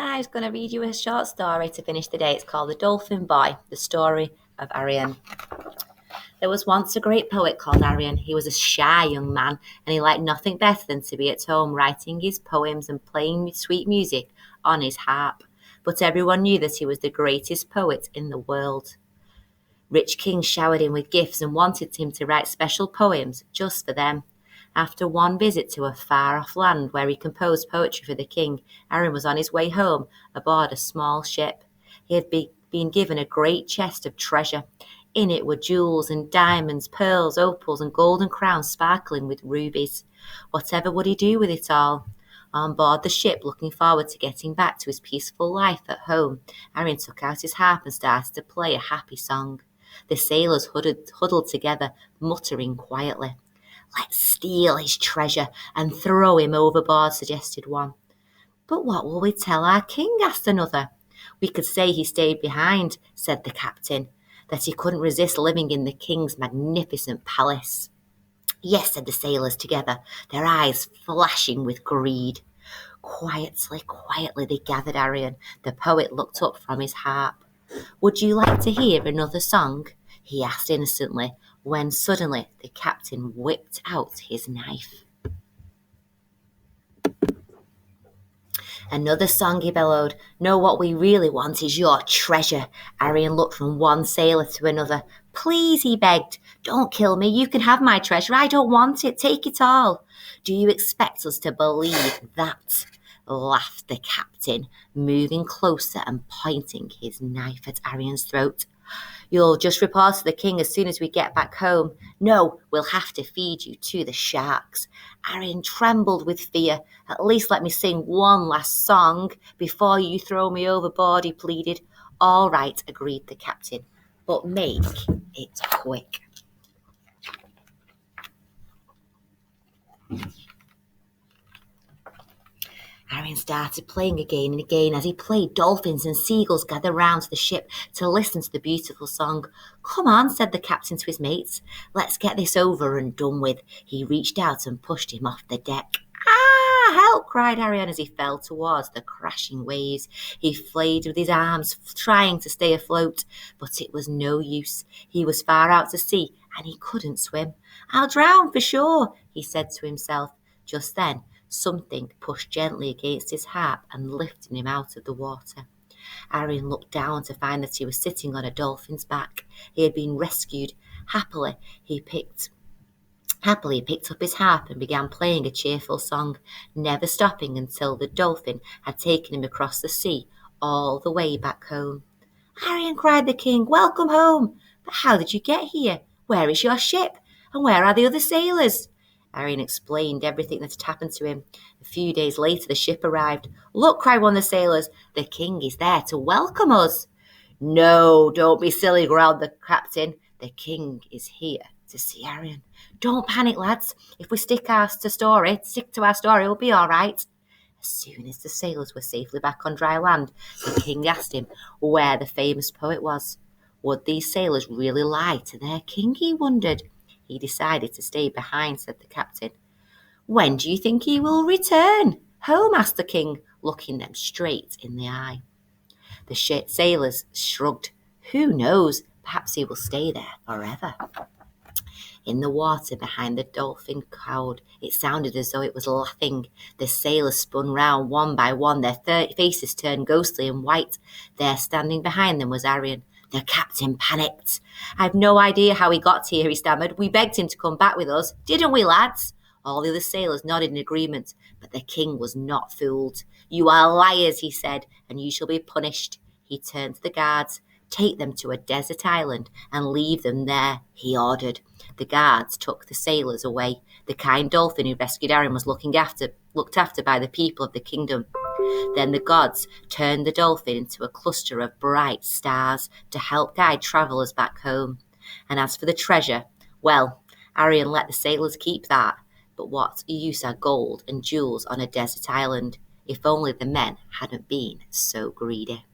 I was going to read you a short story to finish the day. It's called The Dolphin Boy, the story of Arion. There was once a great poet called Arion. He was a shy young man, and he liked nothing better than to be at home writing his poems and playing sweet music on his harp. But everyone knew that he was the greatest poet in the world. Rich kings showered him with gifts and wanted him to write special poems just for them. After one visit to a far-off land where he composed poetry for the king, Arion was on his way home aboard a small ship. He had been given a great chest of treasure. In it were jewels and diamonds, pearls, opals, and golden crowns sparkling with rubies. Whatever would he do with it all? On board the ship, looking forward to getting back to his peaceful life at home, Arion took out his harp and started to play a happy song. The sailors huddled together, muttering quietly. "Let's steal his treasure and throw him overboard," suggested one. "But what will we tell our king?" asked another. "We could say he stayed behind," said the captain, "that he couldn't resist living in the king's magnificent palace." "Yes," said the sailors together, their eyes flashing with greed. Quietly they gathered Arion. The poet looked up from his harp. "Would you like to hear another song?" he asked innocently, when suddenly the captain whipped out his knife. "Another song," he bellowed. "No, what we really want is your treasure." Arion looked from one sailor to another. "Please," he begged, "don't kill me. You can have my treasure. I don't want it. Take it all." "Do you expect us to believe that?" laughed the captain, moving closer and pointing his knife at Arion's throat. "You'll just report to the king as soon as we get back home." "No, we'll have to feed you to the sharks." Arion trembled with fear. "At least let me sing one last song before you throw me overboard," he pleaded. "All right," agreed the captain, "but make it quick." Arion started playing again and again. As he played, dolphins and seagulls gathered round the ship to listen to the beautiful song. "Come on," said the captain to his mates. "Let's get this over and done with." He reached out and pushed him off the deck. "Ah, help!" cried Arion as he fell towards the crashing waves. He flayed with his arms, trying to stay afloat, but it was no use. He was far out to sea and he couldn't swim. "I'll drown for sure," he said to himself. Just then, something pushed gently against his harp and lifted him out of the water. Arion looked down to find that he was sitting on a dolphin's back. He had been rescued. Happily, he picked up his harp and began playing a cheerful song, never stopping until the dolphin had taken him across the sea all the way back home. "Arion," cried the king, "welcome home! But how did you get here? Where is your ship? And where are the other sailors?" Arion explained everything that had happened to him. A few days later, the ship arrived. "Look," cried one of the sailors, "the king is there to welcome us." "No, don't be silly," growled the captain. "The king is here to see Arion." "Don't panic, lads. If we stick to our story, we'll be all right." As soon as the sailors were safely back on dry land, the king asked him where the famous poet was. Would these sailors really lie to their king, he wondered. He decided to stay behind, said the captain. "When do you think he will return home?" asked the king, looking them straight in the eye. The sailors shrugged. "Who knows? Perhaps he will stay there forever." In the water behind the dolphin cloud, it sounded as though it was laughing. The sailors spun round one by one, their faces turned ghostly and white. There, standing behind them, was Arion. The captain panicked. "I've no idea how he got here," he stammered. "We begged him to come back with us. Didn't we, lads?" All the other sailors nodded in agreement, but the king was not fooled. "You are liars," he said, "and you shall be punished." He turned to the guards. "Take them to a desert island and leave them there," he ordered. The guards took the sailors away. The kind dolphin who rescued Arion was looked after by the people of the kingdom. Then the gods turned the dolphin into a cluster of bright stars to help guide travellers back home. And as for the treasure, well, Arion let the sailors keep that. But what use are gold and jewels on a desert island? If only the men hadn't been so greedy.